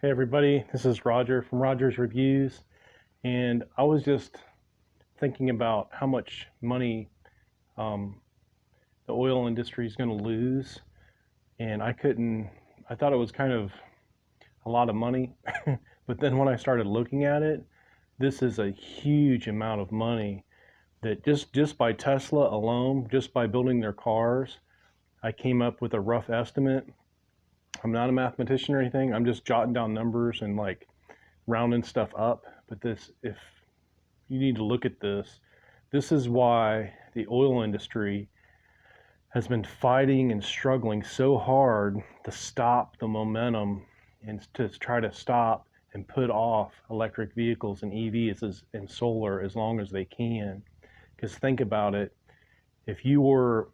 Hey everybody, this is Roger from Roger's Reviews, and I was just thinking about how much money um, the oil industry is going to lose, and I thought it was kind of a lot of money, but then when I started looking at it, this is a huge amount of money that just by Tesla alone, just by building their cars, I came up with a rough estimate. I'm not a mathematician or anything, I'm just jotting down numbers and like rounding stuff up, but if you need to look at this is why the oil industry has been fighting and struggling so hard to stop the momentum and to try to stop and put off electric vehicles and EVs and solar as long as they can. Because think about it, if you were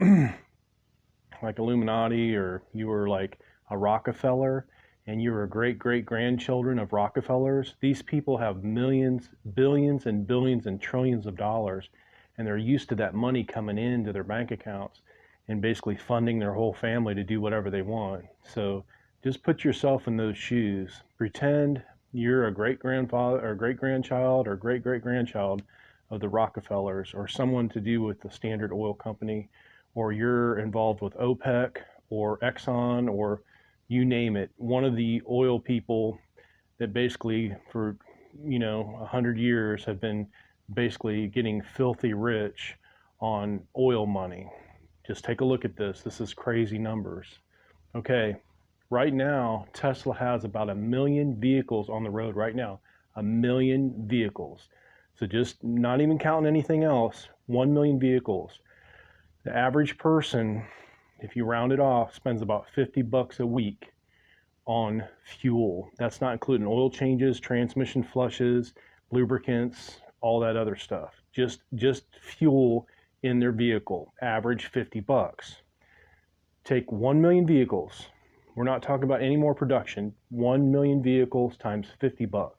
like Illuminati, or you were like a Rockefeller, and you were great great grandchildren of Rockefellers, these people have millions, billions and billions and trillions of dollars, and they're used to that money coming into their bank accounts and basically funding their whole family to do whatever they want. So just put yourself in those shoes. Pretend you're a great grandfather or great grandchild or great great grandchild of the Rockefellers, or someone to do with the Standard Oil Company, or you're involved with Opec or Exon, or you name it, one of the oil people that basically for 100 years have been basically getting filthy rich on oil money. Just take a look at this. This is crazy numbers. Okay, right now Tesla has about 1 million vehicles on the road right now. 1 million vehicles. So just not even counting anything else, 1 million vehicles. The average person, if you round it off, spends about $50 a week on fuel. That's not including oil changes, transmission flushes, lubricants, all that other stuff. Just fuel in their vehicle, average $50. Take 1 million vehicles. We're not talking about any more production. 1 million vehicles times $50.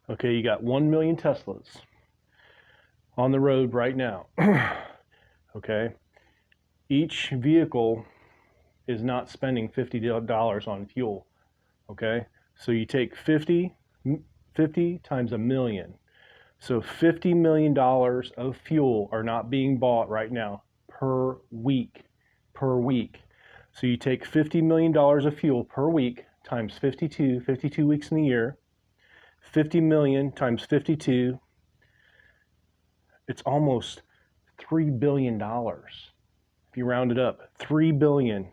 Okay, you got 1 million Teslas on the road right now. Okay, each vehicle is not spending $50 on fuel. Okay, so you take 50 times 1 million. So $50 million of fuel are not being bought right now per week. So you take $50 million of fuel per week times 52 weeks in the year. 50 million times 52, it's almost $3 billion. If you round it up, $3 billion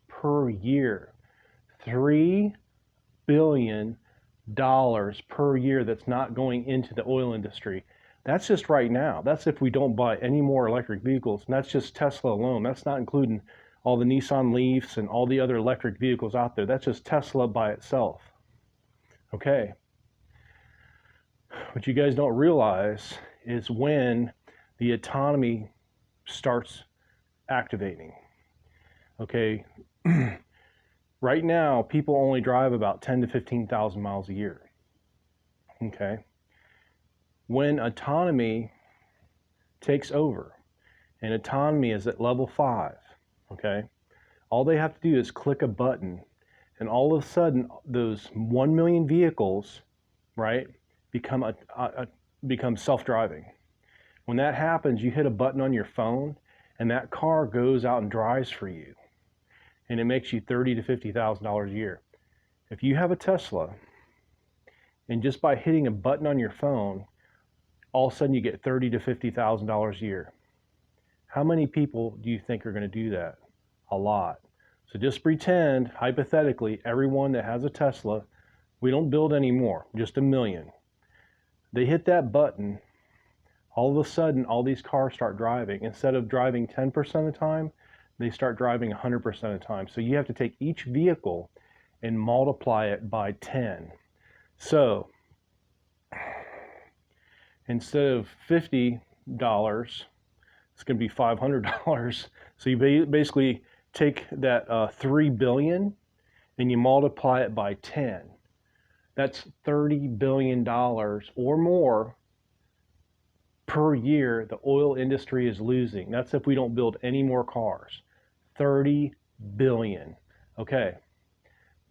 per year. $3 billion per year that's not going into the oil industry. That's just right now. That's if we don't buy any more electric vehicles, and that's just Tesla alone. That's not including all the Nissan Leafs and all the other electric vehicles out there. That's just Tesla by itself. Okay. What you guys don't realize is when the autonomy starts activating. Okay. Right now, people only drive about 10 to 15,000 miles a year. Okay. When autonomy takes over, and autonomy is at level 5, okay, all they have to do is click a button, and all of a sudden, those 1 million vehicles, right, become self-driving. When that happens, you hit a button on your phone, and that car goes out and drives for you, and it makes you $30,000 to $50,000 a year. If you have a Tesla, and just by hitting a button on your phone, all of a sudden you get $30,000 to $50,000 a year. How many people do you think are going to do that? A lot. So just pretend, hypothetically, everyone that has a Tesla, we don't build any more, just 1 million. They hit that button, all of a sudden all these cars start driving. Instead of driving 10% of the time, they start driving 100% of the time. So you have to take each vehicle and multiply it by 10. So instead of $50, it's going to be $500. So you basically take that 3 billion and you multiply it by 10. That's $30 billion or more per year the oil industry is losing. That's if we don't build any more cars. 30 billion. Okay.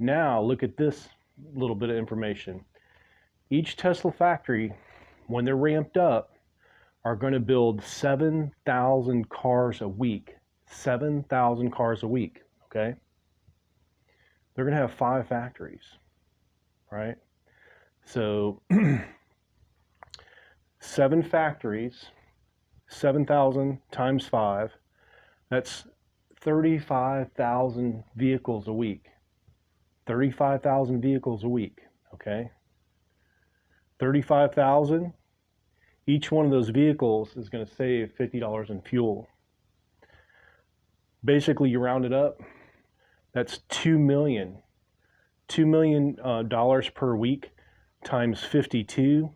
Now look at this little bit of information. Each Tesla factory, when they're ramped up, are going to build 7,000 cars a week. 7,000 cars a week, okay? They're going to have 5 factories, right? So 7 factories, 7,000 times 5, that's 35,000 vehicles a week. 35,000 vehicles a week, okay? 35,000, each one of those vehicles is going to save $50 in fuel. Basically, you round it up, that's $2 million dollars per week times 52.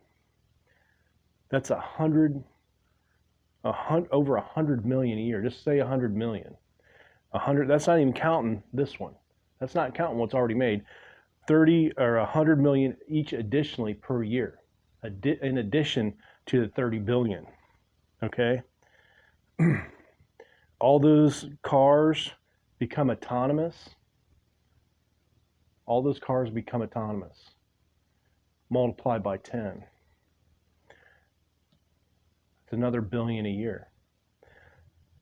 That's over 100 million a year. Just say 100 million. 100. That's not even counting this one. That's not counting what's already made. 30 or 100 million each additionally per year, in addition to the 30 billion. Okay. All those cars become autonomous. All those cars become autonomous. Multiplied by 10. It's another billion a year.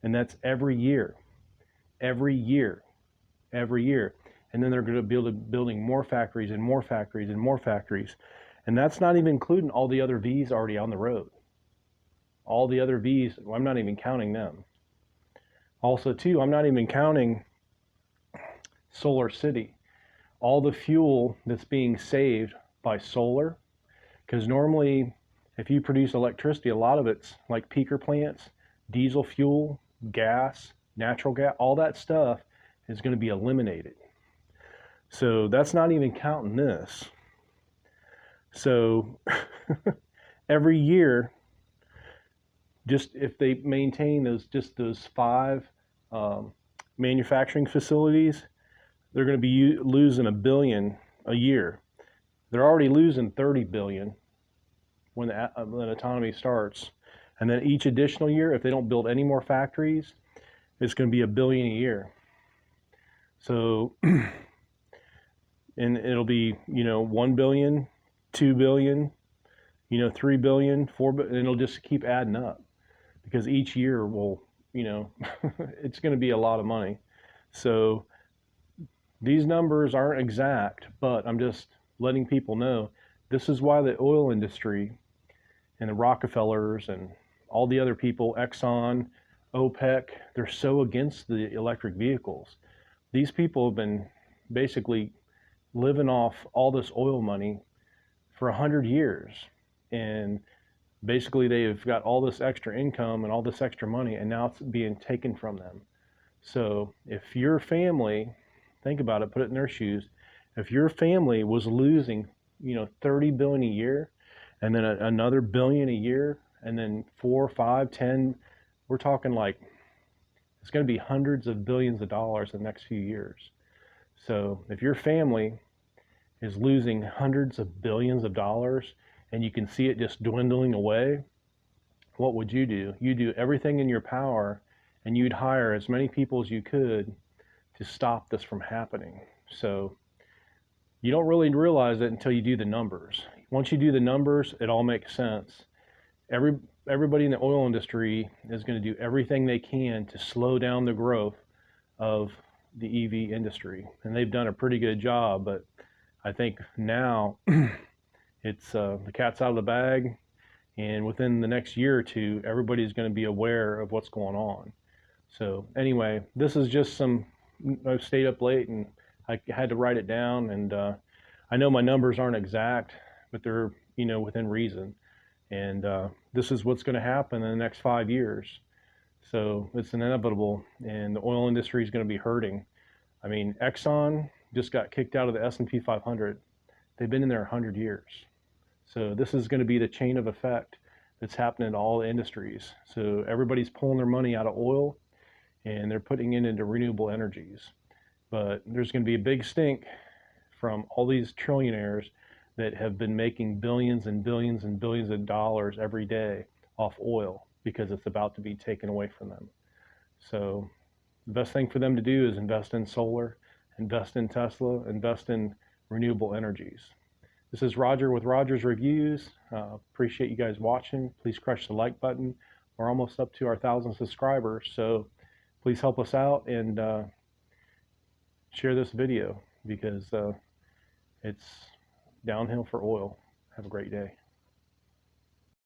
And that's every year. Every year. Every year. And then they're going to be building more factories and more factories and more factories. And that's not even including all the other Vs already on the road. All the other Vs, I'm not even counting them. Also, too, I'm not even counting Solar City. All the fuel that's being saved by solar, because normally if you produce electricity, a lot of it's like peaker plants, diesel fuel, gas, natural gas, all that stuff is going to be eliminated. So that's not even counting this. So every year, just if they maintain those 5 manufacturing facilities, they're going to be losing $1 billion a year. They're already losing 30 billion when autonomy starts. And then each additional year, if they don't build any more factories, it's going to be $1 billion a year. So, and it'll be, 1 billion, 2 billion, 3 billion, 4 billion, and it'll just keep adding up because each year will, it's going to be a lot of money. So these numbers aren't exact, but I'm just letting people know this is why the oil industry and the Rockefellers and all the other people, Exxon, Opec, they're so against the electric vehicles. These people have been basically living off all this oil money for 100 years. And basically they've got all this extra income and all this extra money, and now it's being taken from them. So if your family, think about it, put it in their shoes, if your family was losing, 30 billion a year, and then another billion a year, and then 4, 5, 10, we're talking like it's going to be hundreds of billions of dollars in the next few years. So if your family is losing hundreds of billions of dollars and you can see it just dwindling away, what would you do? You do everything in your power, and you'd hire as many people as you could to stop this from happening. So you don't really realize it until you do the numbers. Once you do the numbers, it all makes sense. Everybody in the oil industry is going to do everything they can to slow down the growth of the EV industry, and they've done a pretty good job. But I think now it's the cat's out of the bag, and within the next year or two, everybody's going to be aware of what's going on. So anyway, this is just I stayed up late and I had to write it down, and I know my numbers aren't exact, but they're within reason. And this is what's going to happen in the next 5 years. So it's inevitable, and the oil industry is going to be hurting. I mean, Exxon just got kicked out of the S&P 500. They've been in there 100 years. So this is going to be the chain of effect that's happening to all the industries. So everybody's pulling their money out of oil, and they're putting it into renewable energies. But there's going to be a big stink from all these trillionaires that have been making billions and billions and billions of dollars every day off oil, because it's about to be taken away from them. So the best thing for them to do is invest in solar, invest in Tesla, invest in renewable energies. This is Roger with Roger's Reviews. Appreciate you guys watching. Please crush the like button. We're almost up to our 1,000 subscribers, so please help us out and share this video because it's downhill for oil. Have a great day.